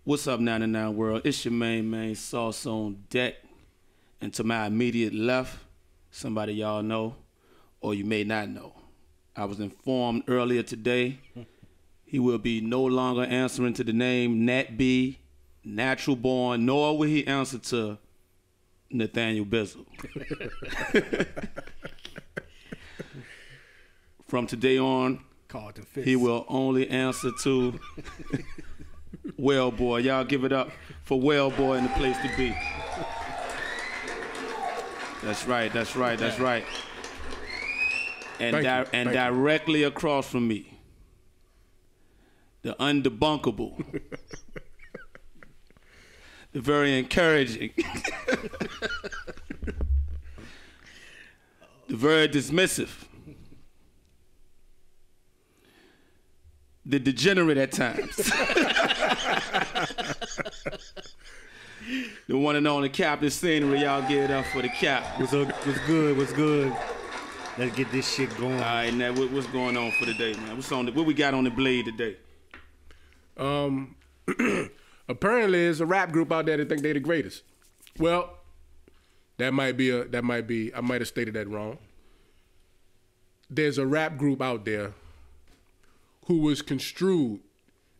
What's up, 99 World? It's your main Sauce on deck. And to my immediate left, somebody y'all know, or you may not know. I was informed earlier today he will be no longer answering to the name Nat B, natural born, nor will he answer to Nathaniel Bizzle. From today on, he will only answer to Well Boy. Y'all give it up for Well Boy in the place to be. That's right, that's right, that's right. And directly across from me, the undebunkable, the very encouraging, the very dismissive, the degenerate at times, the one and only Captain Scenery. Y'all give it up for the Cap. What's good? What's good? Let's get this shit going. All right, now what's going on for the day, man? What we got on the blade today? Apparently, there's a rap group out there that think they the greatest. Well, that might be. I might have stated that wrong. There's a rap group out there who was construed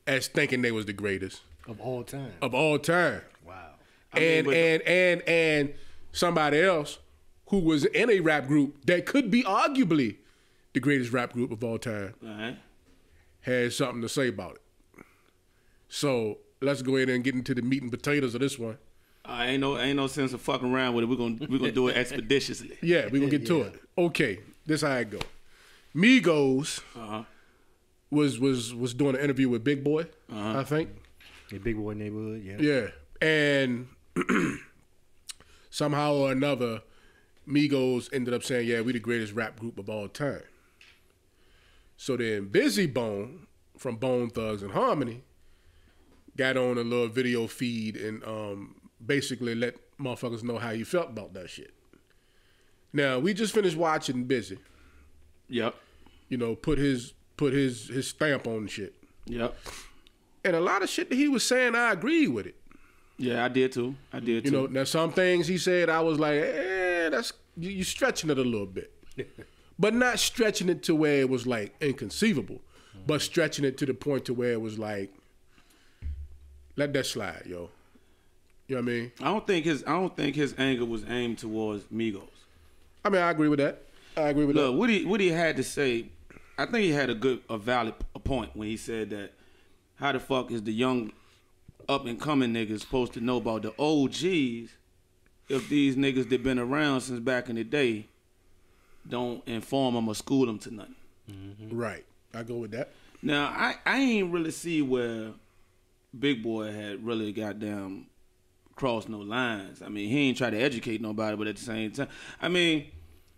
as thinking they was the greatest Of all time. of all time, Wow. and somebody else who was in a rap group that could be arguably the greatest rap group of all time had something to say about it. So let's go ahead and get into the meat and potatoes of this one. Ain't no sense of fucking around with it. We're gonna do it expeditiously. Yeah, we're gonna get to it. Okay, this how it go. Migos was doing an interview with Big Boy, I think. The Big Boy neighborhood, yeah. Yeah, and somehow or another, Migos ended up saying, "Yeah, we the greatest rap group of all time." So then, Busy Bone from Bone Thugs and Harmony got on a little video feed and basically let motherfuckers know how he felt about that shit. Now we just finished watching Busy. Yep. You know, put his stamp on shit. Yep. And a lot of shit that he was saying, I agree with it. Yeah, I did too. You know, now some things he said, I was like, that's you stretching it a little bit. But not stretching it to where it was like inconceivable, but stretching it to the point to where it was like, let that slide, yo. You know what I mean? I don't think his anger was aimed towards Migos. I mean, I agree with that. Look, what he had to say, I think he had a valid point when he said that how the fuck is the young up and coming niggas supposed to know about the OGs if these niggas that been around since back in the day don't inform them or school them to nothing. Right. I go with that. Now, I ain't really see where Big Boy had really goddamn crossed no lines. I mean, he ain't try to educate nobody, but at the same time, I mean,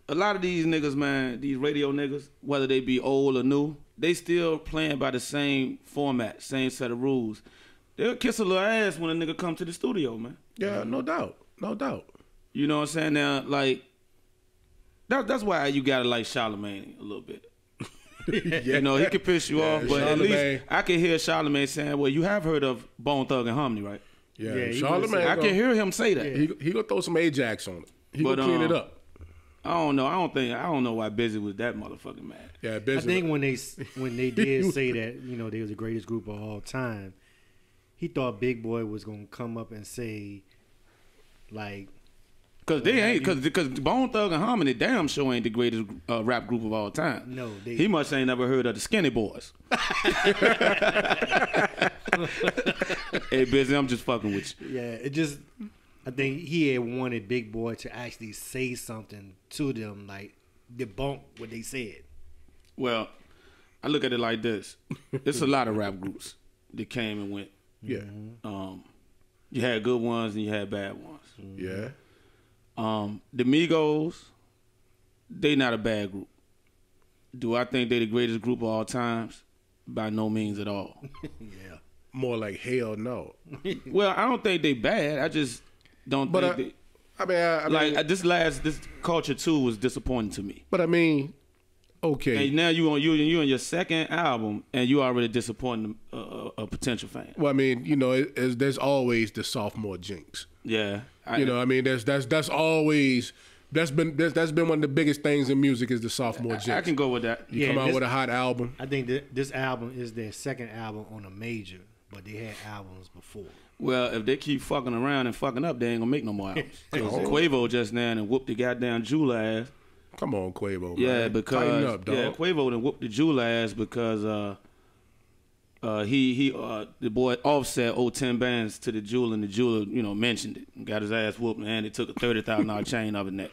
a lot of these niggas, man, these radio niggas, whether they be old or new, they still playing by the same format, same set of rules. They'll kiss a little ass when a nigga come to the studio, man. Yeah, no doubt. No doubt. You know what I'm saying? Now, like, that's why you gotta like Charlamagne a little bit. Yeah. You know, he can piss you off, but at Charlamagne. least I can hear Charlamagne saying, well, you have heard of Bone Thug and Harmony, right? Yeah, he Charlamagne. I can hear him say that. He gonna throw some Ajax on it. He But, gonna clean it up. I don't know. I don't know why Busy was that motherfucking mad. Yeah, I Busy. think when they did say that, you know, they was the greatest group of all time, he thought Big Boy was gonna come up and say, like, Cause they ain't, cause Bone Thug and Harmony damn sure ain't the greatest rap group of all time. No, he must ain't never heard of the Skinny Boys. Hey, Busy, I'm just fucking with you. yeah, it just, I think he had wanted Big Boy to actually say something to them, like debunk what they said. Well, I look at it like this: it's a lot of rap groups that came and went. Yeah. You had good ones and you had bad ones. Yeah. The Migos, they not a bad group. Do I think they the greatest group of all times? By no means at all. Yeah. More like hell no. Well, I don't think they bad. I just don't think they... I mean, this Culture 2 was disappointing to me. But I mean, Okay. And now you on your second album, and you already disappointing a potential fan. Well, I mean, you know, there's always the sophomore jinx. Yeah, You know, I mean, that's always that's been one of the biggest things in music is the sophomore jinx. I can go with that. You come out with a hot album. I think that this album is their second album on a major, but they had albums before. Well, if they keep fucking around and fucking up, they ain't gonna make no more albums. Quavo just now and whooped the goddamn Jula ass. Come on, Quavo. Yeah, man. because Tighten up, dog. Quavo done whooped the Jula ass because the boy Offset owed 10 bands to the Jula, and the Jula, you know, mentioned it and got his ass whooped, and they took a $30,000 chain off his neck.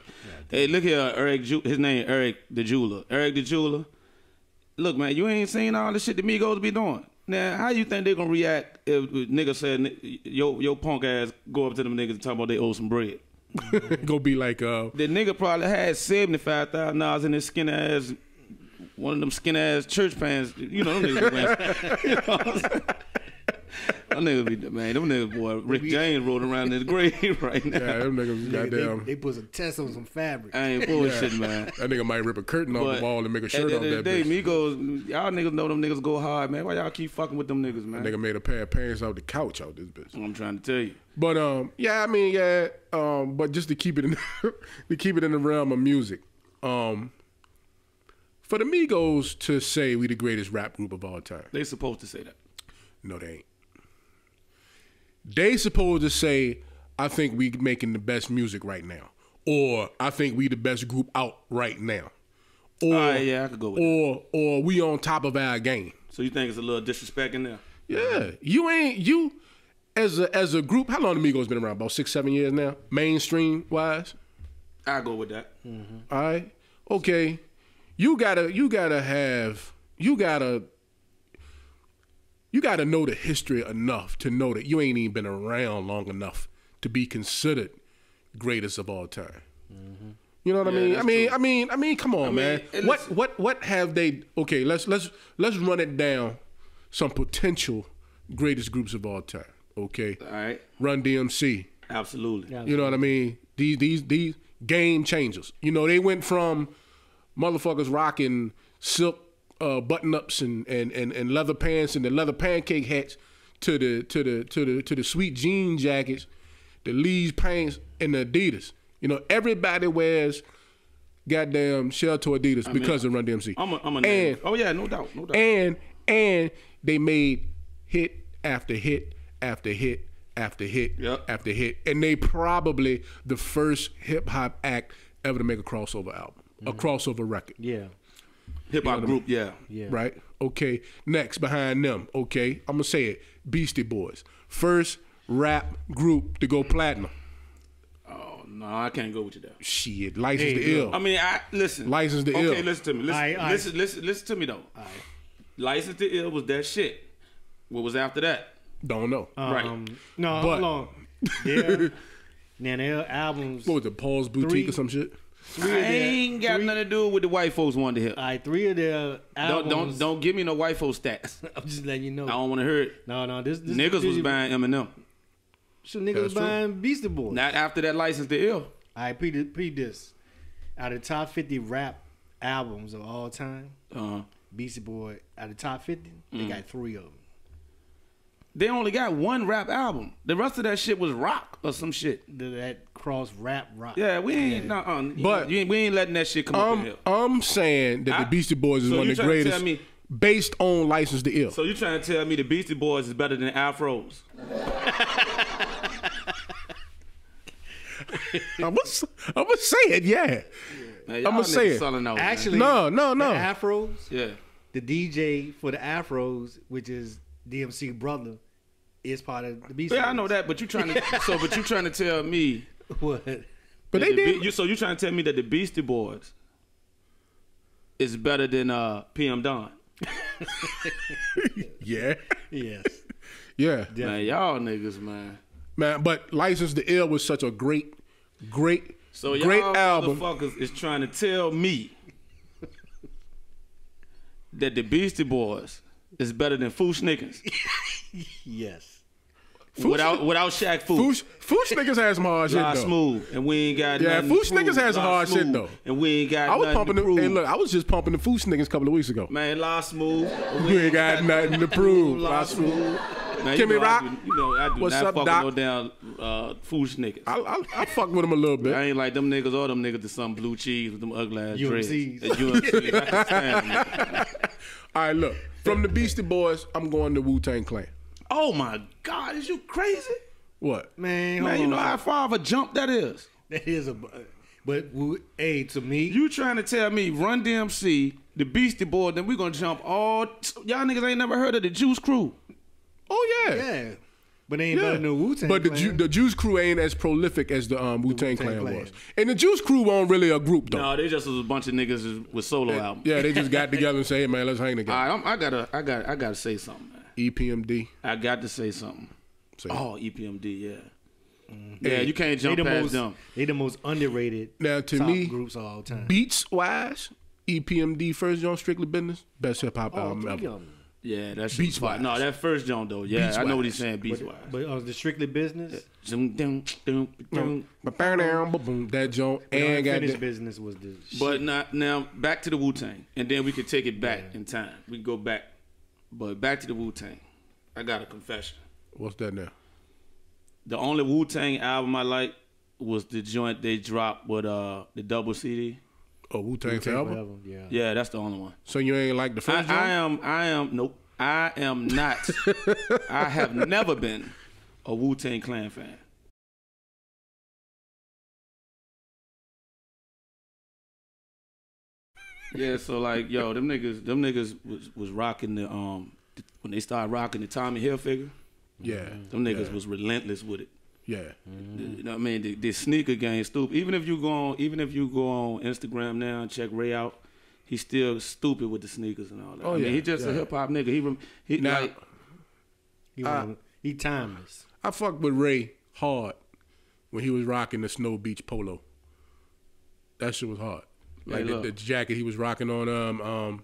Hey, look here, his name Eric the Jula. Eric the Jula. Look, man, you ain't seen all the shit the Migos be doing. Now, how you think they gonna react if niggas said your punk ass go up to them niggas and talk about they owe some bread? Go be like The nigga probably had $75,000 in his skin ass, one of them skin ass church pants. You know them niggas. You know what I'm saying? Them niggas, boy, Rick James rolling around in the grave right now. yeah, them niggas goddamn. They put some test on some fabric. I ain't bullshit, man. That nigga might rip a curtain off the wall and make a shirt At off the end that of the day, bitch. Migos, y'all niggas know them niggas go hard, man. Why y'all keep fucking with them niggas, man? That nigga made a pair of pants out the couch out this bitch. I'm trying to tell you. But yeah, I mean, yeah, but just to keep it in the realm of music, for the Migos to say we the greatest rap group of all time, They supposed to say that. no, they ain't. They supposed to say, I think we making the best music right now, or I think we the best group out right now, or Yeah, I could go with that. or we on top of our game. So you think it's a little disrespect in there? Yeah, you as a group. How long the Migos been around? About 6-7 years now, mainstream wise. I go with that. All right, okay. You gotta know the history enough to know that you ain't even been around long enough to be considered greatest of all time. You know what Yeah, I mean? that's I mean, come on, man. and What have they? Okay, let's run it down. Some potential greatest groups of all time. Okay, All right. Run DMC. Absolutely. Yeah. You know what I mean? These game changers. You know, they went from motherfuckers rocking silk button-ups and leather pants and the leather pancake hats to the sweet jean jackets, the Lee's pants and the Adidas. You know, everybody wears goddamn Shelter Adidas because of Run DMC. I'm a name. Oh yeah, no doubt. And they made hit after hit after hit after hit Yep. after hit, and they probably the first hip hop act ever to make a crossover album, a crossover record. Yeah. Hip hop group, yeah. Yeah. Right? Okay. Next, behind them, okay, I'm gonna say it. Beastie Boys, first rap group to go platinum. Oh no, I can't go with you there. Shit, License There to you Ill. I mean, listen. License to Ill. Okay, listen to me. Listen, All right. listen to me though. License to Ill was that shit. What was after that? Don't know. Right. No, But- hold on. Now their albums. What was it, Paul's Boutique or some shit? I ain't got nothing to do with the white folks wanted to hear. All right, 3 of their albums. Don't give me no white folks stats. I'm just letting you know. I don't want to hear it. No, this Niggas was buying Eminem. So niggas was That's true. buying Beastie Boys. Not after that License to Ill. All right, pre this. Out of the top 50 rap albums of all time, Beastie Boy, out of the top 50, they got 3 of them. They only got one rap album. The rest of that shit was rock or some shit. That cross rock. Yeah, we ain't. But- we ain't letting that shit come up in here. I'm saying that the Beastie Boys is so one you of the trying to greatest tell me- based on License to Ill. So you trying to tell me the Beastie Boys is better than Afros? I'm gonna say it, yeah. Man, I'ma y'all say niggas it. selling out, man. Actually, No. the Afros, Yeah. the DJ for the Afros, which is DMC brother, is part of the Beastie Yeah, I know Boys. that, but you trying to tell me What? But that they the did. so you trying to tell me that the Beastie Boys is better than PM Dawn? Yeah. Yes. Yeah. Man, y'all niggas, man. Man, but License to Ill was such a great So y'all album. motherfuckers is trying to tell me that the Beastie Boys is better than Foo Snickers. Yes. without Shaq Foosh. Foosh niggas has some hard shit Lie though. Smooth, and we ain't got Yeah, nothing Foosh to prove. niggas has some Lie hard shit Smooth, though. and we ain't got I was nothing pumping to the. prove. Hey, look, I was just pumping the Foosh niggas a couple of weeks ago. Man, Lie Smooth. and We ain't got nothing to prove. Lie Lie Smooth. Man, Kimmy Rock? I do What's not up, fuck Doc? with no damn Foosh niggas. I fuck with him a little bit. I ain't like them niggas or them niggas to some blue cheese with them ugly ass dreads. UMCs. UMCs. I can stand them. All right, look. From the Beastie Boys, I'm going to Wu-Tang Clan. Oh my God, is you crazy? What? Man, Man, you know how far of a jump that is. that is a. But hey, to me, You trying to tell me Run DMC, the Beastie Boys, then we gonna jump all y'all niggas ain't never heard of the Juice Crew. Oh, yeah. yeah, but they ain't better than Wu-Tang. But Clan. the Juice Crew ain't as prolific as the Wu-Tang Wu-Tang Clan Clan. was. And the Juice Crew weren't really a group, though. No, they just was a bunch of niggas with solo albums. Yeah, they just got together and say, hey, man, let's hang together. All right, I gotta say something, man. EPMD. I got to say something. Say Oh, EPMD, yeah. Mm-hmm. Yeah, you can't jump past them. They the most underrated Now, to top me, groups of all time. Beats-wise, EPMD, First John Strictly Business, best hip-hop all album three ever. of them. Yeah, that's Beats-wise. No, that first joint though. Yeah, I know what he's saying. Beats wise. But the Strictly Business, That joint and got Unfinished that. Business was the But shit. now back to the Wu-Tang, and then we could take it back in time. We can go back, but back to the Wu-Tang. I got a confession. What's that now? The only Wu-Tang album I like was the joint they dropped with the double CD. Oh, Wu-Tang Wu-Tang Forever? Forever, yeah. Yeah, that's the only one. So you ain't like the first joint? Nope. I am not. I have never been a Wu-Tang Clan fan. Yeah, so like, yo, them niggas was rocking the when they started rocking the Tommy Hilfiger. Yeah. Them niggas was relentless with it. Yeah. You know what I mean? The sneaker game stupid. Even if you go on Instagram now and check Ray out, he's still stupid with the sneakers and all that. Oh, I mean, yeah, he just a yeah. hip hop nigga. He Now, like He timeless. I fucked with Ray hard when he was rocking the Snow Beach Polo. That shit was hard. Like Hey, the jacket he was rocking on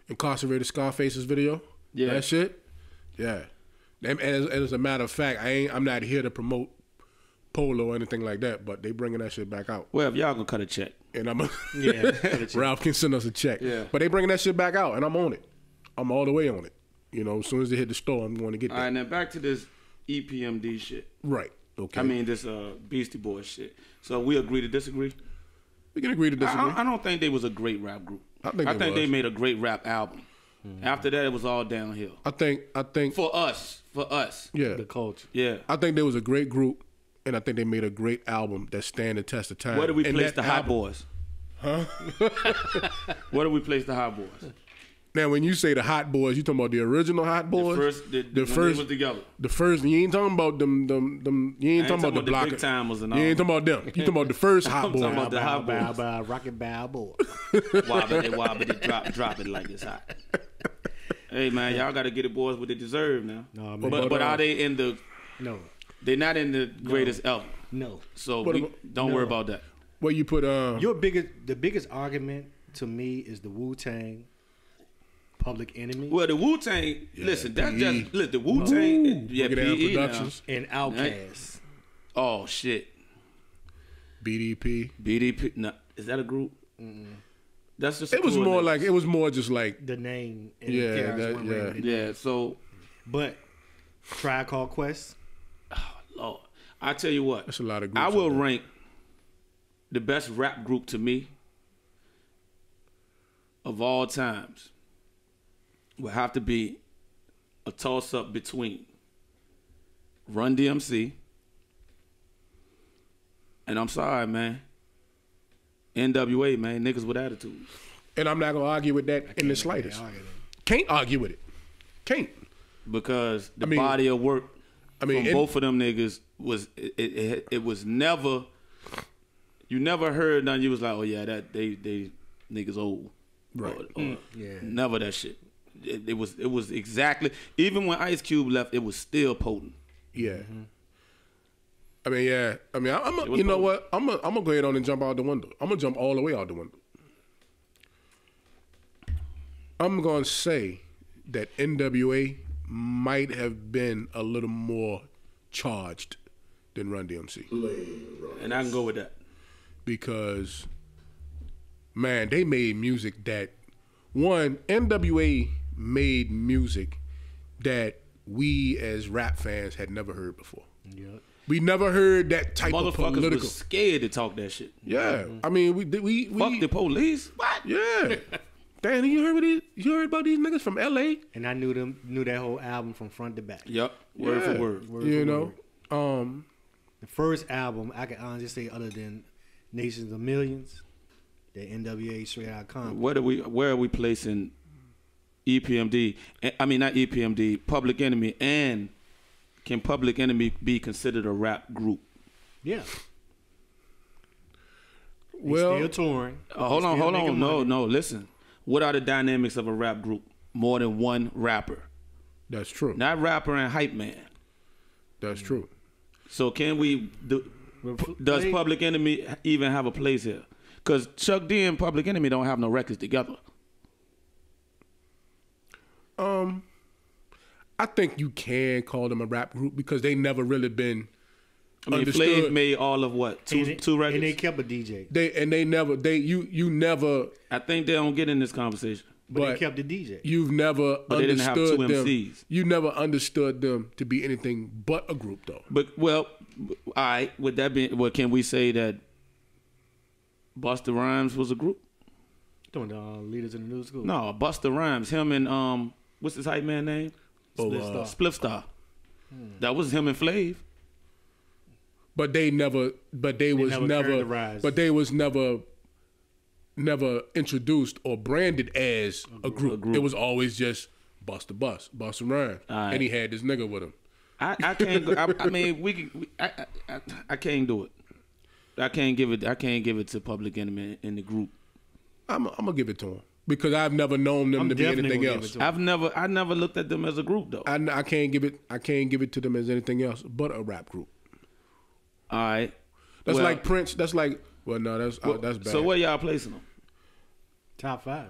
Incarcerated Scarface's video. Yeah. That shit. Yeah. And as a matter of fact, I'm not here to promote Polo or anything like that, but they bringing that shit back out. well, if y'all gonna cut a check, And I'm Yeah. Ralph can send us a check. Yeah. But they bringing that shit back out, and I'm on it. I'm all the way on it. You know, as soon as they hit the store, I'm going to get all that. right. Now back to this EPMD shit. Right. Okay. I mean this Beastie Boys shit. So we agree to disagree. we can agree to disagree. I don't think they was a great rap group. I think they they was. made a great rap album. After that, it was all downhill I think. for us. Yeah. The culture. Yeah. I think there was a great group, and I think they made a great album that stand the test of time. Where do we And place that the Hot album- Boys? Huh? Where do we place the Hot Boys? Now, when you say the Hot Boys, you talking about the original Hot Boys? When they first was together. The first, you ain't talking about them. You ain't talking about the block. big timers and all. You ain't talking about them. You talking about the first Hot I'm talking Boys. about the Hot Boys. Bow, rockin' bow, boy. Wobbity, drop it like it's hot. Hey man, y'all got to get the boys what they deserve now. No, man. But are they in the? No, They're not in the greatest ever. no. So What we, about- don't worry about that. Where you put The biggest argument to me is the Wu-Tang Public Enemy Well, the Wu Tang. Listen, that's PE. just look. The Wu Tang. Yeah, Boogie Down PE now. Productions, and Outkast. Oh shit. BDP. BDP. No, is that a group? That's just. a It was crew of more niggas. like it was more just like The name. And Yeah, it carries that- one yeah. ring with it. Yeah. So, But Tribe Called Quest. Lord, I tell you what. that's a lot of groups. I will out there. rank the best rap group to me of all times will have to be a toss up between Run DMC and I'm sorry, man, NWA, man, niggas with attitudes. And I'm not gonna argue with that in the slightest. Can't argue with it. Can't. Because the I mean- body of work I mean, from and- both of them niggas was it was never, you never heard none. You was like, oh yeah, that they niggas old, Right. Or Yeah. never that shit. It was exactly, even when Ice Cube left, it was still potent. Yeah. I mean, yeah. I mean, It was you know both. what? I'm gonna go ahead on and jump out the window. I'm gonna jump all the way out the window. I'm gonna say that NWA might have been a little more charged than Run DMC. And I can go with that. Because, man, they made music that, one, NWA made music that we as rap fans had never heard before. Yep. We never heard that type of Motherfuckers political. was scared to talk that shit. Yeah, I mean, we Fuck the police. What? Yeah. Damn, you heard about these niggas from LA? And I knew that whole album from front to back. Yep. Word Yeah. for word. You know, The first album, I can honestly say, other than Nations of Millions, the NWA Straight Outta Compton. Where are we placing EPMD? I mean, not EPMD, Public Enemy, and can Public Enemy be considered a rap group? Yeah. well, Still touring. Hold Still on. making money. No, listen. What are the dynamics of a rap group? More than one rapper. that's true. Not rapper and hype man. That's true. So can we does Public Enemy even have a place here? Because Chuck D and Public Enemy don't have no records together. I think you can call them a rap group because they never really been I mean, understood. Flav made all of what? Two records? And they kept a DJ. You never, I think they don't get in this conversation. But but they kept the DJ. you've never But they didn't have understood two them. MCs. You never understood them to be anything but a group, though. But, well, all right, with that being, well, can we say that Busta Rhymes was a group? Doing the leaders in the new school. No, Busta Rhymes, him and, what's his hype man name? Spliff Star. That was him and Flav. But they never. But they was never never. carried the rise. But they was never introduced or branded as a group. It was always just Busta Rhymes, right. and he had this nigga with him. I can't go, I mean, I can't do it. I can't give it to Public Enemy in the group. I'm gonna give it to him because I've never known them I'm to be definitely anything gonna give else. it to him. I never looked at them as a group though. I can't give it to them as anything else but a rap group. All right. That's Well, like Prince. That's like that's bad. So where y'all placing them? Top 5.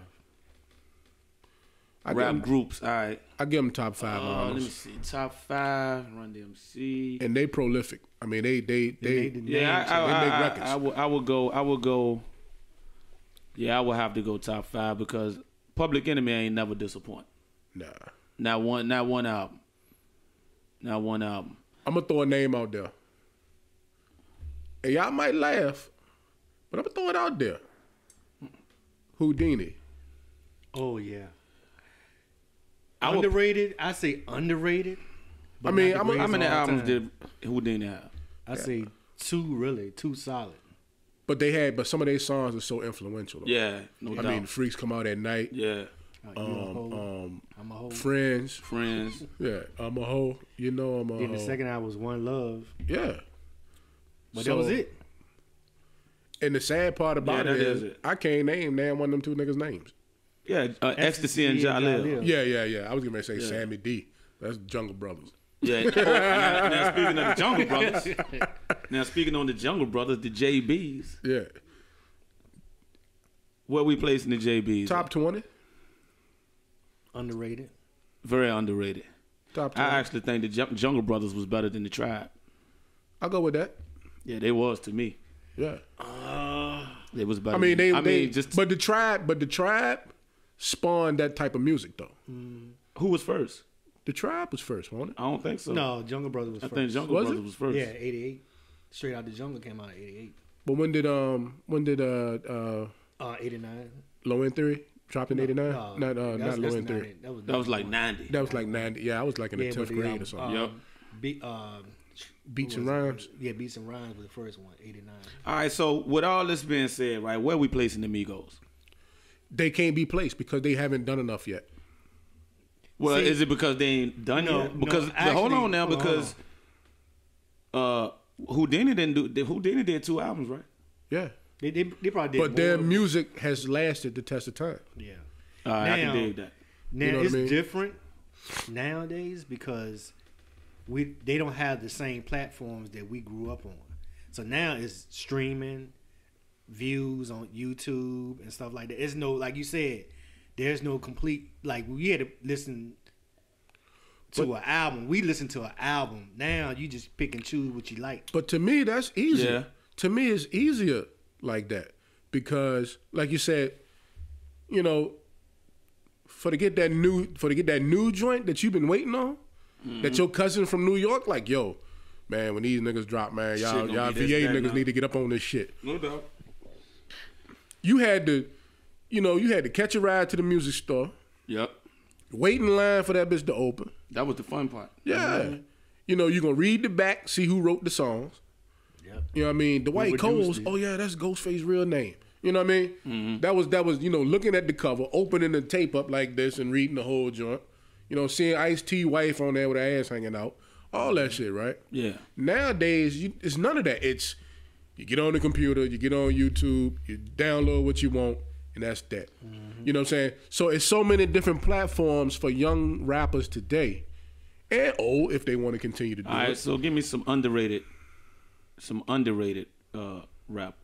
I Rap give, groups. All right. I give them top 5. Let me see. Top 5. Run DMC. And they prolific. I mean, they Yeah, they make records. I would go. Yeah, I would have to go top 5 because Public Enemy ain't never disappoint. Nah. Not one album. Not one album. I'm gonna throw a name out there. And y'all might laugh, but I'm gonna throw it out there. Houdini. Oh, yeah. I would- Underrated. I say underrated. but I mean, not the I'm- greatest How many of all albums time. did Houdini have? I say 2 solid. But some of their songs are so influential. Though. Yeah, no I doubt. mean, Freaks Come Out at Night. Yeah, You a hoe, I'm a hoe. Friends. Friends. Yeah, I'm a hoe. You know I'm a Then hoe. the second album was One Love. Yeah. But So- that was it. And the sad part about Yeah, it that is, is it. I can't name one of them two niggas' names. Yeah, Ecstasy and Jalil. Yeah. I was gonna say Sammy D. That's Jungle Brothers. Yeah. Now speaking of the Jungle Brothers. Now speaking on the Jungle Brothers, the JBs. Yeah. Where we placing the JBs? Top 20. Underrated. Very underrated. Top 20. I actually think the Jungle Brothers was better than the Tribe. I'll go with that. Yeah, they was to me. Yeah. They was better. I mean, just but the tribe spawned that type of music though. who was first? The Tribe was first, wasn't it? I don't think so. No, Jungle Brothers was I first. think Jungle Was Brothers it? was first. Yeah, 88. Straight Out the Jungle came out in 88. But when did 89. Low End Theory dropped in '89? No, Not that's Low End 90. Theory. That was like 90. That was like 90. Yeah, I was like in the Yeah, 10th but grade or something. Yep. Beats who and was it? Rhymes. Yeah, Beats and Rhymes was the first one, 89. All right, so with all this being said, right, where we placing the Migos? They can't be placed because they haven't done enough yet. Well, See, is it because they ain't done no, yet? no, Because actually- hold on now, hold on, because Houdini didn't do. Houdini did 2 albums, right? Yeah. They probably did But their more. music has lasted the test of time. Yeah. All right, I Now- can dig that. Now You know what it's I mean? different nowadays because they don't have the same platforms that we grew up on. So now it's streaming, views on YouTube and stuff like that. There's no, like you said, there's no complete, like we had to listen to an album. We listen to an album. Now you just pick and choose what you like. But to me, that's easier. Yeah. To me, it's easier like that because, like you said, you know, for to get that new joint that you've been waiting on, that your cousin from New York, like, yo, man, when these niggas drop, man, y'all VA niggas need to get up on this shit. No doubt. You had to catch a ride to the music store. Yep. Wait in line for that bitch to open. That was the fun part. Yeah. Mm-hmm. You know, you're going to read the back, see who wrote the songs. Yep. You know what I mean? Dwight Cole's, oh yeah, that's Ghostface's real name. You know what I mean? Mm-hmm. That was, you know, looking at the cover, opening the tape up like this and reading the whole joint. You know, seeing Ice-T wife on there with her ass hanging out. All that shit, right? Yeah. Nowadays, it's none of that. It's, you get on the computer, you get on YouTube, you download what you want, and that's that. Mm-hmm. You know what I'm saying? So it's so many different platforms for young rappers today, and old if they want to continue to do it. All right, so give me some underrated rap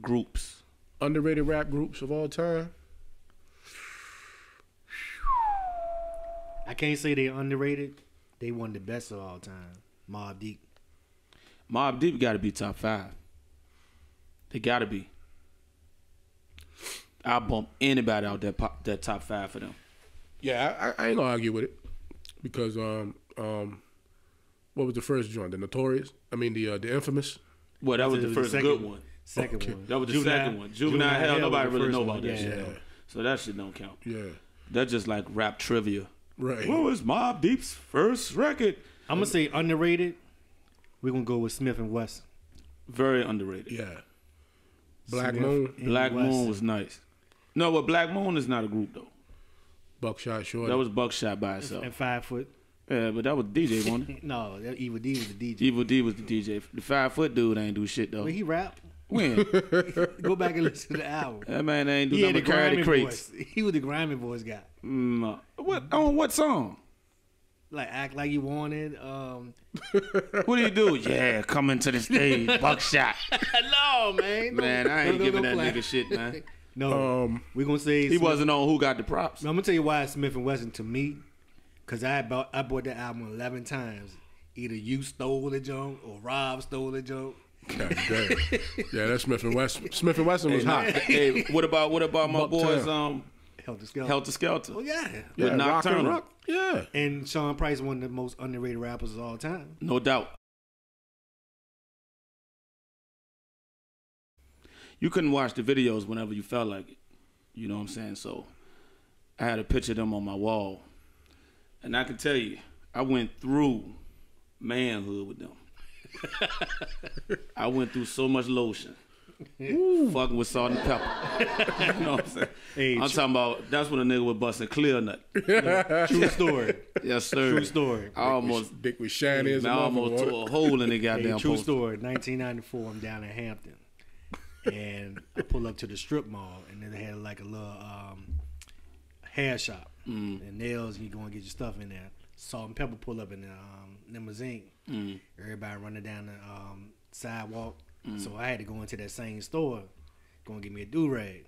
groups. Underrated rap groups of all time? I can't say they're underrated. They one of the best of all time. Mobb Deep. Mobb Deep got to be top 5. They got to be. I'll bump anybody out that top 5 for them. Yeah, I ain't gonna argue with it because what was the first joint? The Notorious? I mean the Infamous. Well, that was the first good one. Second one. That was the second one. Juvenile Hell. Nobody really know about that yeah. shit. So that shit don't count. Yeah. That's just like rap trivia. Right. What was Mobb Deep's first record? I'm gonna say underrated. We're gonna go with Smith and Wesson. Very underrated. Yeah. Black Smith Moon. and Black Wesson. Moon was nice. No, but Black Moon is not a group though. Buckshot Shorty. That was Buckshot by itself. And 5 Foot. Yeah, but that was DJ, wasn't it? No, Evil D was the DJ. Evil D was the DJ. The 5 foot dude ain't do shit though. Well, he rap. When? Go back and listen to the album. That man ain't do He had nothing the but carry grimy the crates. voice. He was the grimy voice guy. What on what song? Like Act Like You Wanted. What do you do? Yeah, coming to the stage, Buckshot. No, man. Man, I ain't giving that play. nigga shit, man. No, we're gonna say He wasn't on Who Got the Props. No, I'm gonna tell you why it's Smith and Wesson to me, because I bought that album 11 times. Either you stole the joke or Rob stole the joke. God damn. Yeah, that's Smith and Wesson. Smith and Wesson was hot. Hey, what about my boys? Helter Skelter. Helter Skelter. Oh yeah. Yeah, With Rock and Nocturnal. Rock. Yeah. And Sean Price, one of the most underrated rappers of all time. No doubt. You couldn't watch the videos whenever you felt like it. You know what I'm saying? So I had a picture of them on my wall. And I can tell you, I went through manhood with them. I went through so much lotion. Fucking with salt and pepper. You know what I'm saying? Hey, I'm talking about, that's when a nigga was busting clear nut. True story. Yes, sir. True story. I almost, Dick was shiny as a I almost motherfucker. tore a hole in the Hey, goddamn true poster. story. 1994, I'm down in Hampton. And I pull up to the strip mall, and then they had like a little hair shop. And nails, and you go and get your stuff in there. Salt and pepper pull up in the limousine. Everybody running down the sidewalk. So I had to go into that same store, go and get me a do-rag.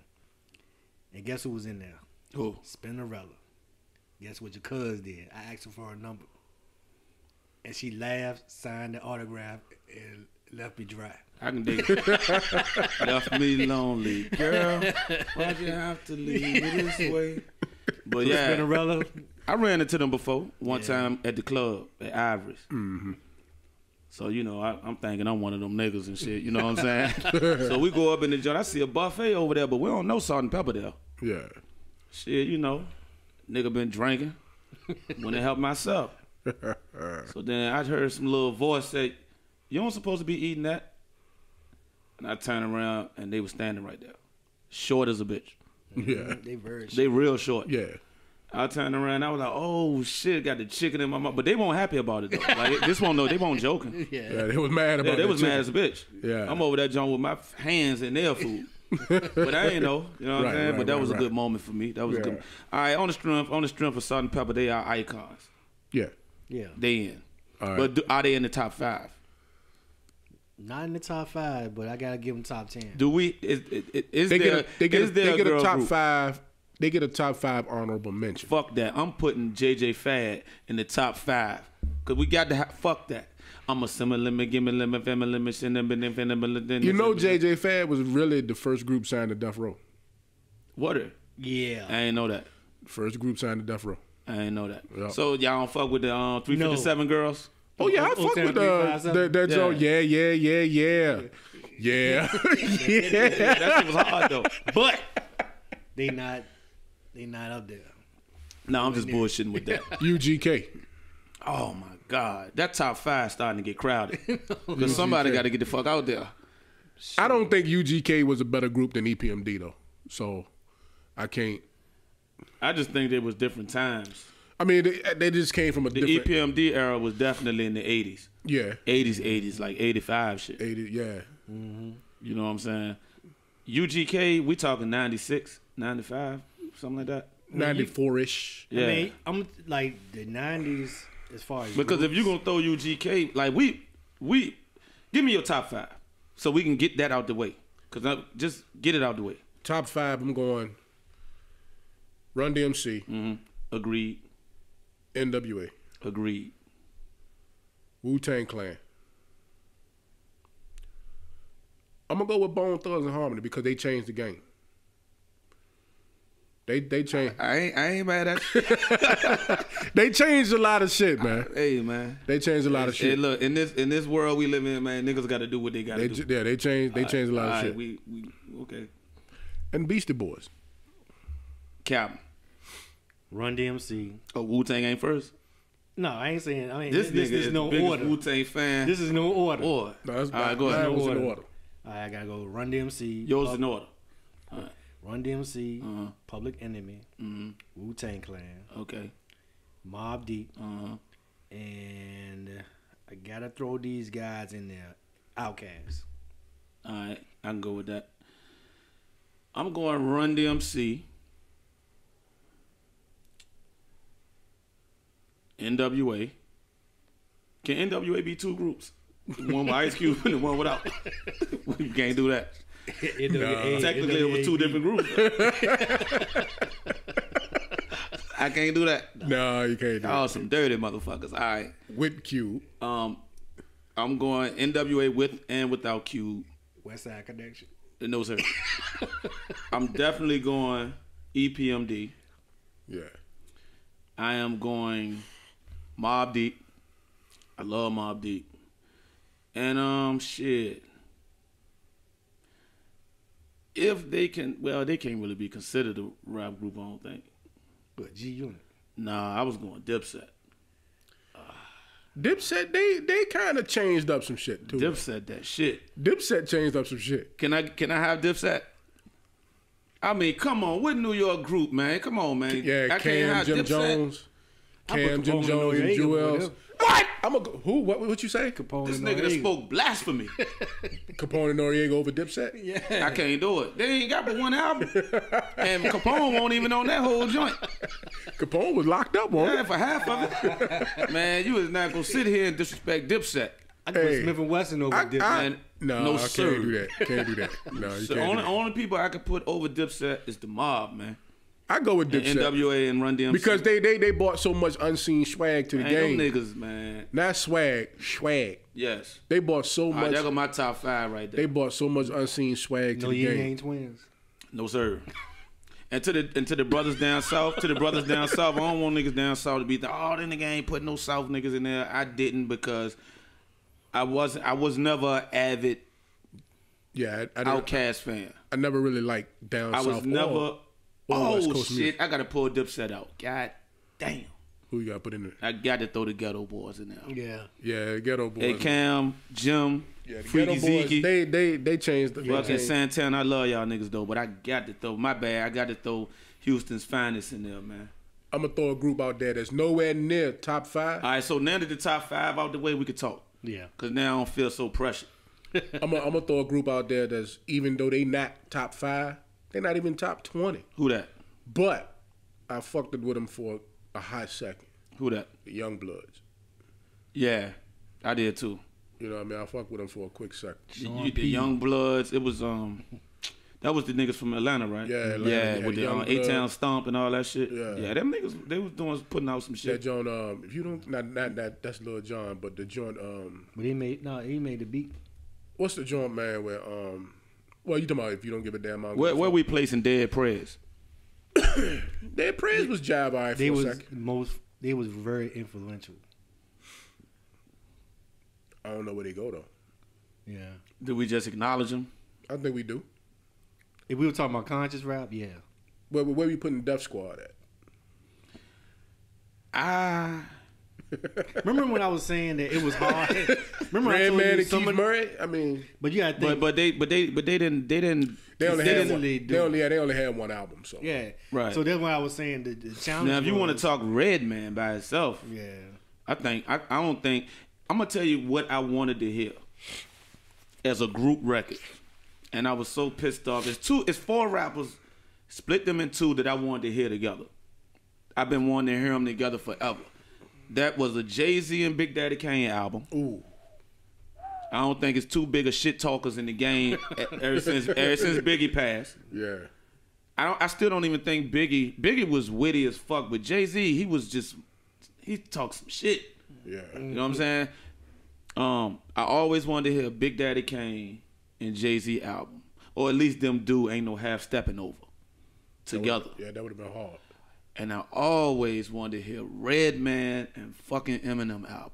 And guess who was in there? Who? Spinnerella. Guess what your cuz did? I asked her for her number. And she laughed, signed the autograph, and left me dry. I can dig it. Left me lonely. Girl, why'd you have to leave me this way? But yeah, Spinnerella. I ran into them before. One time at the club at Ivory's. Mm-hmm. So, you know, I'm thinking I'm one of them niggas and shit. You know what I'm saying? So we go up in the joint. I see a buffet over there, but we don't know salt and pepper there. Yeah. Shit, you know, nigga been drinking. Want to help myself. So then I heard some little voice say, "You don't supposed to be eating that." And I turned around and they were standing right there. Short as a bitch. Yeah. They very short. They real short. Yeah. I turned around. I was like, "Oh shit!" Got the chicken in my mouth, but they weren't happy about it though. Like this one, no, they weren't joking. Yeah, they was mad about it. They was mad as a bitch. Yeah. I'm over that joint with my hands in their food, but I ain't know. You know what I'm saying? But that was a good moment for me. That was a good. All right, on the strength of Salt and Pepper, they are icons. Yeah. Yeah. They in, All right. but are they in the top 5? Not in the top 5, but I gotta give them top 10. Do we? Is They there? get is there they a get a girl top group? 5 They get a top 5 honorable mention. Fuck that. I'm putting JJ Fad in the top 5. Cause we got to fuck that. I'm a similar limit, give me limit, family limit, You know JJ Fad was really the first group signed to Death Row. What? Yeah. I ain't know that. First group signed to Death Row. I ain't know that. Yep. So y'all don't fuck with the 357 girls? Oh yeah, I fuck with that joke. Yeah. Yeah. Yeah, that shit was hard though. But they not up there. no, I'm just bullshitting with that. UGK. Oh my God, that top 5 starting to get crowded. Because somebody got to get the fuck out there. I don't think UGK was a better group than EPMD though. So I can't. I just think there was different times. I mean, they just came from a The different. EPMD era was definitely in the 80s. Yeah. 80s, like 85 shit. 80. Yeah. You know what I'm saying? UGK, we talking 96, 95, something like that. 94-ish. Yeah. I mean, I'm like the 90s as far as Because if you're going to throw UGK, like we give me your top 5 so we can get that out the way. Because just get it out the way. Top 5, I'm going Run DMC, Agreed. NWA, Agreed. Wu-Tang Clan. I'm going to go with Bone Thugs and Harmony because they changed the game. They changed. I ain't mad at you. They changed a lot of shit, man. Hey, man. They changed a lot of Hey, shit. look, in this world we live in, man, niggas got to do what they got to do. Yeah, they changed a lot of All shit. right, we okay. And Beastie Boys. Captain. Run DMC. Oh, Wu-Tang ain't first? No, I ain't saying. I mean, This this nigga is is no the biggest order. Wu-Tang fan. This is no order. Or No, that's all right, go ahead. that was in order. order. All right, I gotta go. Run DMC. Yours in order. Run DMC. Public Enemy. Wu-Tang Clan. Okay. Mobb Deep. And I gotta throw these guys in there. Outkast. All right, I can go with that. I'm going Run DMC. NWA. Can NWA be 2 groups? The one with Ice Cube and the one without. We can't do that. Technically, it was 2 different groups. I can't do that. No, you can't do Y'all it. some dirty motherfuckers. All right. With Q. I'm going NWA with and without Cube. West Side Connection. No, sir. I'm definitely going EPMD. Yeah. I am going Mobb Deep. I love Mobb Deep. And shit. If they can, well, they can't really be considered a rap group, I don't think. What, G Unit? Nah, I was going Dipset. Dipset, they kind of changed up some shit too. Dipset that shit. Dipset changed up some shit. Can I have Dipset? I mean, come on, what New York group, man? Come on, man. Yeah, I Cam, can't have Jim Dipset. Jones. I put Cam, Jim Capone Jones, and and Noriega Jewels. with them. What? I'm gonna go. Who? What you say? Capone This and nigga that Noriega. spoke blasphemy. Capone and Noriega over Dipset? Yeah. I can't do it. They ain't got but one album. And Capone won't even on that whole joint. Capone was locked up on Yeah, it. for half of it. Man, you is not gonna sit here and disrespect Dipset. I put Hey, Smith and Wesson over Dipset. Man, No, I sir. can't do that. Can't do that. No, you The can't. only, do that. only people I could put over Dipset is the Mob, man. I go with And Dipset NWA and Run DMC. because they brought so much unseen swag to the Ain't game. them niggas, man. Not swag. Yes. They bought so All right, much. that got my top 5 right They there. bought so much unseen swag to No the Yin game. Yang Twins. No sir. And to the brothers down south, I don't want niggas down south to be oh, that nigga ain't putting no South niggas in there. I didn't because I was never an avid Yeah, I Outkast fan. I never really liked down I south. was never. or Oh West Coast shit! music. I gotta pull Dipset out. God damn! Who you got to put in there? I got to throw the Ghetto Boys in there. Yeah. Yeah, Ghetto Boys. Hey Cam, Jim, Yeah, the Freaky Ghetto Boys. Zeke, They changed the fucking changed. Santana. I love y'all niggas though, but I got to throw. My bad. I got to throw Houston's finest in there, man. I'm gonna throw a group out there that's nowhere near top 5. All right, so now that the top 5 out the way, we could talk. Yeah. Cause now I don't feel so pressured. I'm gonna throw a group out there that's even though they not top 5, they're not even top 20. Who that? But I fucked it with them for a hot second. Who that? The Young Bloods. Yeah, I did too. You know what I mean? I fucked with them for a quick second. The Young Bloods. It was That was the niggas from Atlanta, right? Yeah, Atlanta. Yeah, with the A-Town Stomp and all that shit. Yeah. Them niggas, they was putting out some shit. That joint, if you don't, not that's Lil Jon, but the joint, But he made the beat. what's the joint, man? Where well, you talking about if you don't give a damn? Where we placing Dead Prez? Dead Prez was jive eye for a second. They was very influential. I don't know where they go though. Yeah. Do we just acknowledge them? I think we do. If we were talking about conscious rap, yeah. Where we putting Def Squad at? Remember when I was saying that it was hard? Remember I told Redman you and Keith Murray? I mean, but you gotta think. But they didn't. They only had one album. So Yeah, right. So that's why I was saying the challenge. Now, if you want to talk Redman by itself, yeah, I don't think. I'm gonna tell you what I wanted to hear as a group record, and I was so pissed off. It's 4 rappers, split them in 2 that I wanted to hear together. I've been wanting to hear them together forever. That was a Jay-Z and Big Daddy Kane album. Ooh. I don't think it's 2 bigger shit talkers in the game ever since Biggie passed. Yeah. I still don't even think Biggie was witty as fuck, but Jay-Z, he talked some shit. Yeah. You know what I'm saying? I always wanted to hear a Big Daddy Kane and Jay-Z album, or at least them Ain't No Half Stepping Over together. That would have been hard. And I always wanted to hear Redman and fucking Eminem album.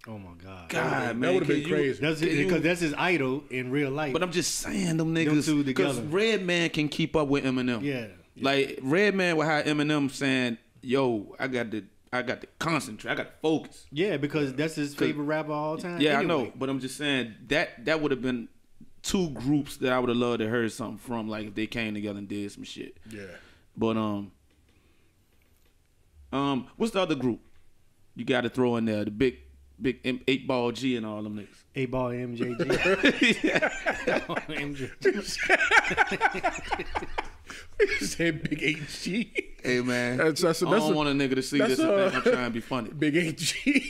Oh my God. God, man, that would have been crazy. Because that's his idol in real life. But I'm just saying them niggas, two together. because Redman can keep up with Eminem. Yeah. Like Redman would have Eminem saying, "Yo, I got to concentrate. I got to focus." Yeah, because that's his favorite rapper of all time. Yeah, anyway. I know, but I'm just saying that would have been 2 groups that I would have loved to hear something from, like if they came together and did some shit. Yeah. But what's the other group you got to throw in there? The big 8-Ball G and all them niggas. 8-Ball MJG. You said Big HG. Hey man, I don't want a nigga to see this and think I'm trying to be funny. Big HG.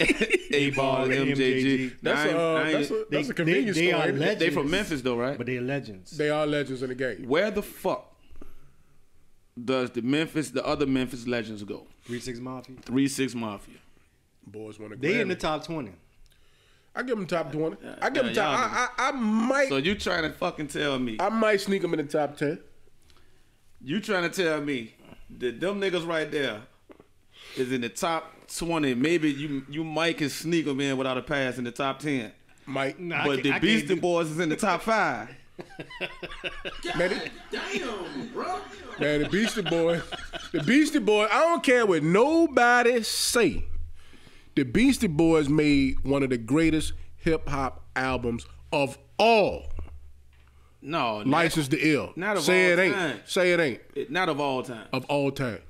8-Ball MJG. That's a convenience they store. are legends. They from Memphis though, right? But they're legends. They are legends in the game. Where the fuck does the other Memphis legends go? 3-6 Mafia. 3-6 Mafia. Boys want to. They in the top 20. I give them top 20. I give them top. I might. So you trying to fucking tell me? I might sneak them in the top 10. You trying to tell me that them niggas right there is in the top 20? Maybe you might can sneak them in without a pass in the top 10. Might. Nah, But the Beastie Boys is in the top 5. Man, Damn, bro. Man, the Beastie Boys, I don't care what nobody say. The Beastie Boys made one of the greatest hip hop albums of all. No, License to Ill. Not of Say all it time. ain't. Say it ain't. Not of all time. Of all time.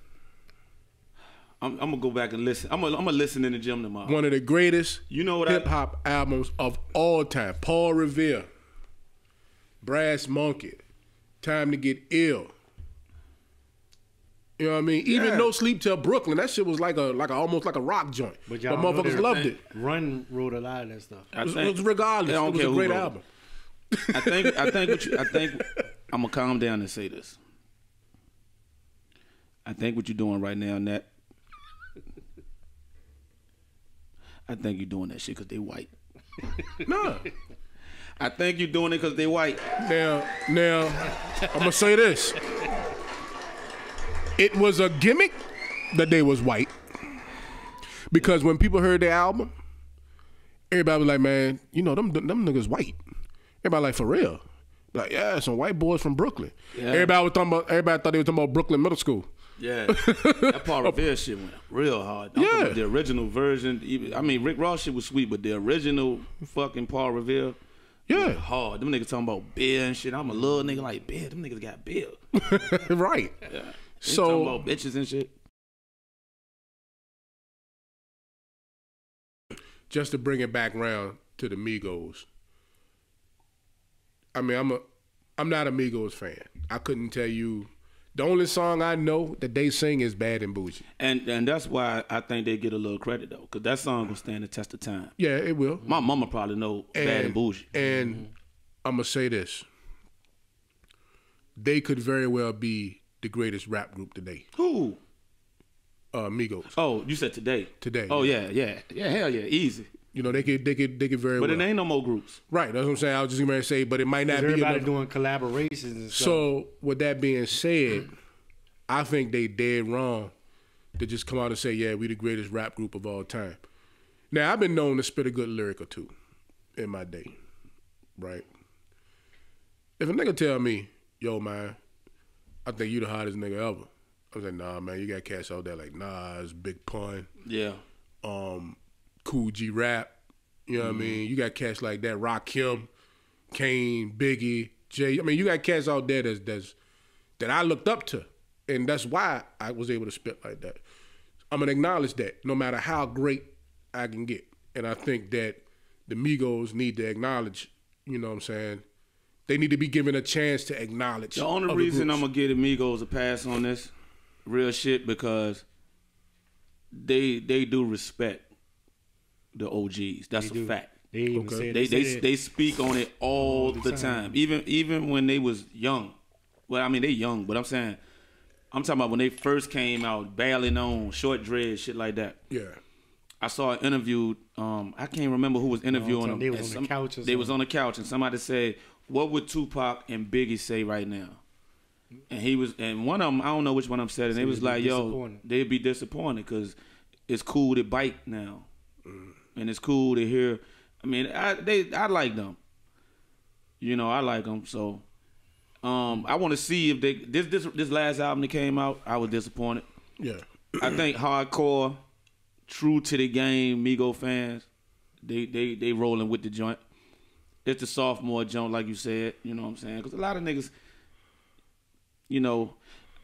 I'm gonna go back and listen. I'm gonna listen in the gym tomorrow. One of the greatest what hip hop albums of all time. Paul Revere, Brass Monkey, Time to Get Ill. You know what I mean? Even No Sleep Till Brooklyn, that shit was like almost like a rock joint. But motherfuckers loved it. Run wrote a lot of that stuff. It was regardless. It was a great album. I think I'm gonna calm down and say this. I think what you're doing right now, Nat. I think you're doing that shit because they white. No. I think you're doing it because they white. Now, I'm gonna say this. It was a gimmick that they was white. Because when people heard their album, everybody was like, man, you know, them niggas white. Everybody like, for real. Like, yeah, some white boys from Brooklyn. Yeah. Everybody thought they were talking about Brooklyn Middle School. Yeah. That Paul Revere shit went real hard. I'm talking about the original version. I mean, Rick Ross shit was sweet, but the original fucking Paul Revere was hard. Them niggas talking about beer and shit. I'm a little nigga like beer. Them niggas got beer. Right. Yeah. They So talking about bitches and shit. Just to bring it back round to the Migos. I mean, I'm not a Migos fan. I couldn't tell you. The only song I know that they sing is Bad and Bougie. And that's why I think they get a little credit though, because that song will stand the test of time. Yeah, it will. My mama probably know Bad and Bougie. And I'm gonna say this: they could very well be the greatest rap group today. Who? Migos. Oh, you said today. Today. Oh yeah. Hell yeah, easy. You know, they could very well. But it ain't no more groups. Right, that's what I'm saying. I was just going to say, but it might not be everybody enough. doing collaborations and stuff. So, with that being said, I think they dead wrong to just come out and say, yeah, we the greatest rap group of all time. Now, I've been known to spit a good lyric or two in my day, right? If a nigga tell me, yo, man, I think you the hottest nigga ever, I'm like, nah, man, you got cats out there like Nas, Big Pun, Yeah. Cool G Rap, you know what I mean? You got cats like that, Rakim, Kane, Biggie, Jay. I mean, you got cats out there that I looked up to, and that's why I was able to spit like that. I'm gonna acknowledge that, no matter how great I can get, and I think that the Migos need to acknowledge. You know what I'm saying? They need to be given a chance to acknowledge. The only other reason groups. I'm gonna give the Migos a pass on this real shit because they do respect the OGs. That's a fact. They even Okay. said They speak on it all the time. Even when they was young. Well, I mean they young, but I'm talking about when they first came out, barely known, short dreads, shit like that. Yeah. I saw an interview. I can't remember who was interviewing them. They was on the couch. They was on the couch, and somebody said, "What would Tupac and Biggie say right now?" And one of them, I don't know which one of them said it. And they was like, "Yo, they'd be disappointed because it's cool to bite now, and it's cool to hear." I mean, I like them. You know, I like them. So, I want to see if they this last album that came out. I was disappointed. Yeah. I think hardcore, true to the game, Migo fans, they rolling with the joint. It's the sophomore joint, like you said. You know what I'm saying? Because a lot of niggas, you know,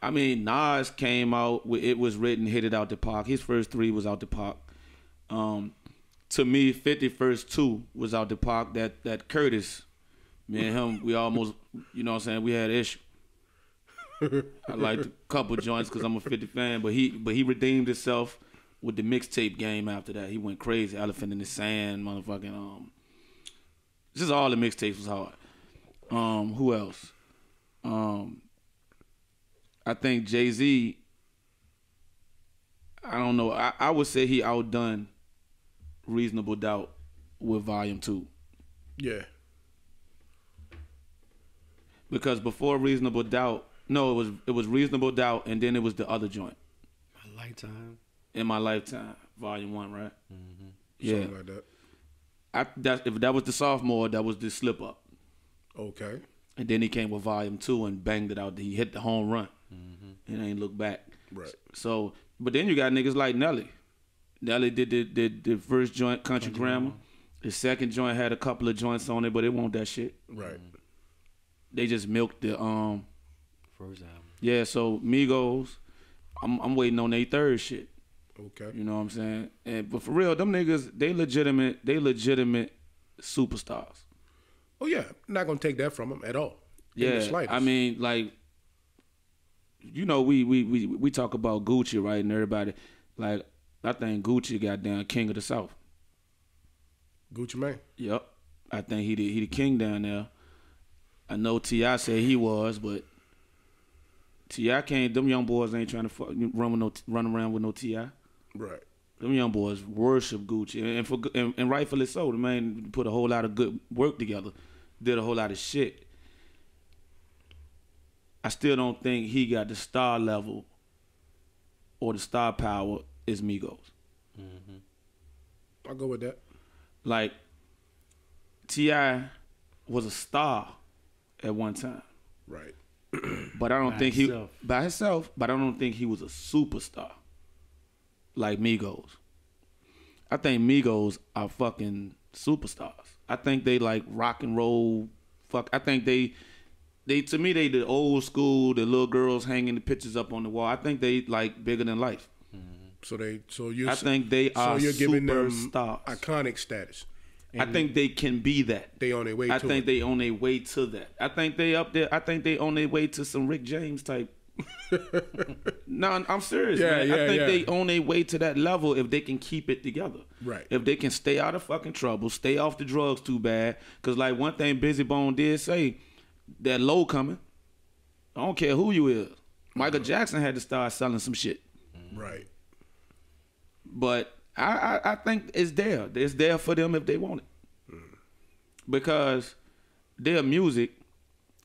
I mean, Nas came out with It Was Written, hit it out the park. His first 3 was out the park. To me, 50 first 2 was out the park. That Curtis, me and him, we almost, you know what I'm saying, we had an issue. I liked a couple joints because I'm a 50 fan, but he redeemed himself with the mixtape game after that. He went crazy. Elephant in the Sand, motherfucking just all the mixtapes was hard. Who else? I think Jay-Z, I don't know. I would say he outdone Reasonable Doubt with Volume 2. Yeah. Because before Reasonable Doubt, no, it was Reasonable Doubt, and then it was the other joint. My Lifetime. In My Lifetime, Volume 1, right? Mm-hmm. Yeah. Something like that. If that was the sophomore, that was the slip up. Okay. And then he came with Volume 2 and banged it out. He hit the home run and ain't look back. Right. So, but then you got niggas like Nelly. Nelly did the first joint, Country Grammar. The second joint had a couple of joints on it, but it won't that shit. Right. They just milked the First album. Yeah, so Migos, I'm waiting on their third shit. Okay. You know what I'm saying? But for real, them niggas, they legitimate superstars. Oh yeah, not gonna take that from them at all. Yeah, I mean, like, you know, we talk about Gucci, right? And everybody, like, I think Gucci goddamn king of the South. Gucci Mane. Yep, I think he the king down there. I know T.I. said he was, but T.I. can't. Them young boys ain't trying to run around with no T.I. Right. Them young boys worship Gucci, and rightfully so. The man put a whole lot of good work together, did a whole lot of shit. I still don't think he got the star level or the star power as Migos. I'll go with that. Like, T.I. was a star at one time. Right. But I don't think himself. by himself, but I don't think he was a superstar like Migos. I think Migos are fucking superstars. I think they like rock and roll. I think they to me they the old school, the little girls hanging the pictures up on the wall. I think they like bigger than life. I think they are you're giving them superstars. iconic status. I think they can be that. They on their way I to think it. they on their way to that. I think they up there. I think they on their way to some Rick James type. No, I'm serious, man. I think they on their way to that level if they can keep it together. Right. If they can stay out of fucking trouble, stay off the drugs too bad. Because like one thing Busy Bone did say, that low coming. I don't care who you is. Michael Jackson had to start selling some shit. Right. But I think it's there. It's there for them if they want it. Because their music,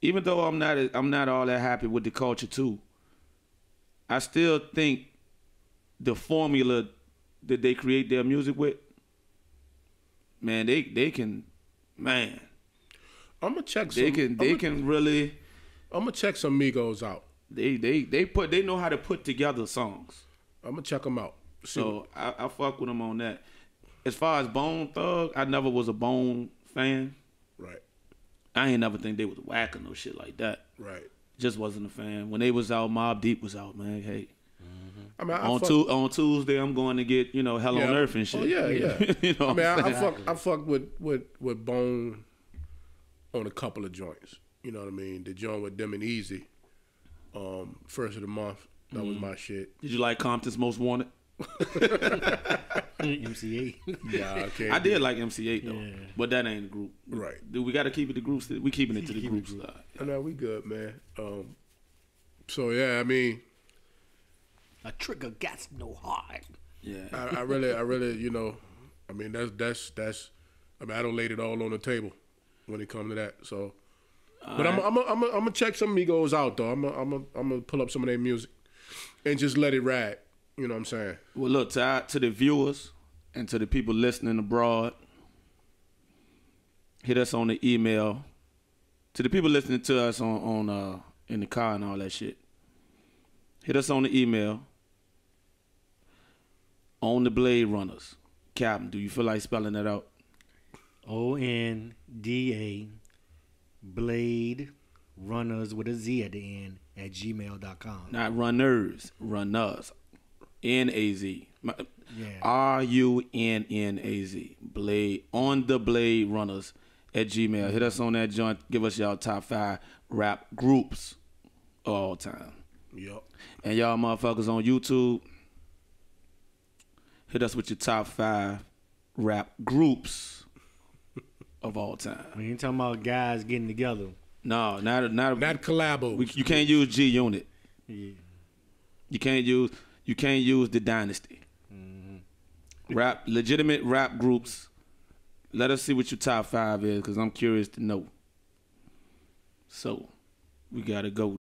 even though I'm not all that happy with the culture too, I still think the formula that they create their music with, man, they can, man. I'm gonna check. They can really. I'm gonna check some Migos out. They know how to put together songs. I'm gonna check them out. So I fuck with them on that. As far as Bone Thug, I never was a Bone fan. Right. I ain't never think they was whack or no shit like that. Right. Just wasn't a fan. When they was out, Mobb Deep was out, man. Hey. I mean, on Tuesday, I'm going to get Hell on Earth and shit. Oh yeah. You know I mean, I fuck with Bone on a couple of joints. You know what I mean? The joint with them and Easy, first of the month. That was my shit. Did you like Compton's Most Wanted? MC8. Yeah, I did like MC8 though, but that ain't a group. Right. We got to keep it the groups. We keeping it to the groups. No, we good, man. So yeah, I mean, a trigger got no heart. Yeah. I really, you know, I mean that's. I mean, I don't lay it all on the table when it comes to that. So, but I'm gonna check some Migos out though. I'm gonna pull up some of their music and just let it ride. You know what I'm saying? Well, look, to the viewers and to the people listening abroad, hit us on the email. To the people listening to us on in the car and all that shit, hit us on the email. On the Blade Runners. Captain, do you feel like spelling that out? ONDA Blade Runners with a Z at the end at gmail.com. Not runners, runners. N-A-Z. Yeah. R-U-N-N-A-Z. Blade, on the Blade Runners at Gmail. Hit us on that joint. Give us y'all top 5 rap groups of all time. Yep. And y'all motherfuckers on YouTube, hit us with your top 5 rap groups of all time. We ain't talking about guys getting together. No, not collabos. You can't use G Unit. Yeah. You can't use the Dynasty. Legitimate rap groups. Let us see what your top 5 is, because I'm curious to know. So, we gotta go.